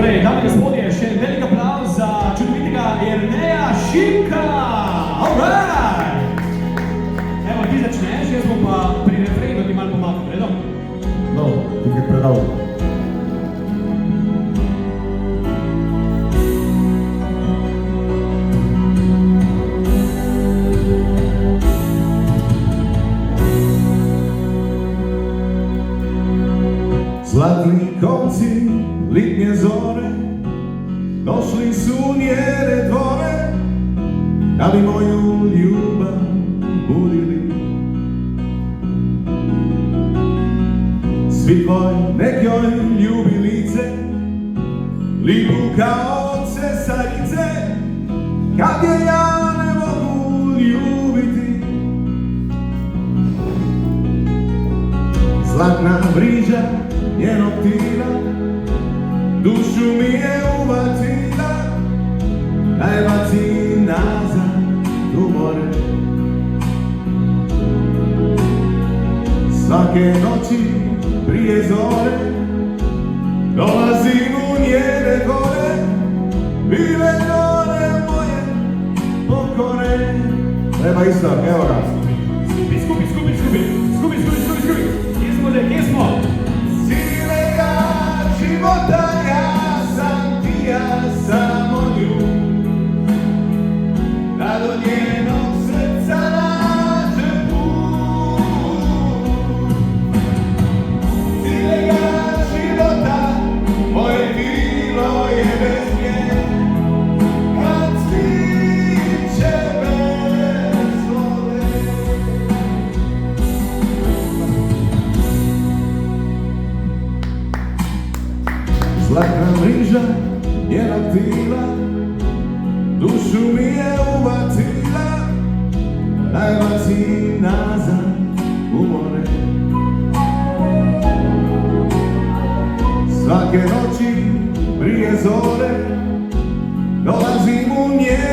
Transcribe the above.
Torej, dame in gospodje, še en velik aplauz za čudovitega Jerneja Šimka! Alright! Evo, ti začneš, jaz bom pa pri refrejnu ti malo pomagal, predom? No, ti kaj predal. Zlatni konci litnje zore došli su u njene dvore, da bi moju ljubav budili. Svi tvoj nekoj ljubi lice, liku kao cesarice, kad je ja ne mogu ljubiti. Zlatna vriža njenog tira dušu mi je uvatila, da je baci nazad u more. Svake noći prije zore dolazim u njene gore, bile nore moje pokore. Treba isto, evo ga. Skupi. Gdje smo? Života ja sam ti, ja samo nju, da do njenog srca nađe put. Ciljega života, moje krilo je bez nje, kad sviće bez vode. Zlatna mriža njenog tila dušu mi je uvatila, da je baci nazad u more. Svake noći prije zore dolazim u njene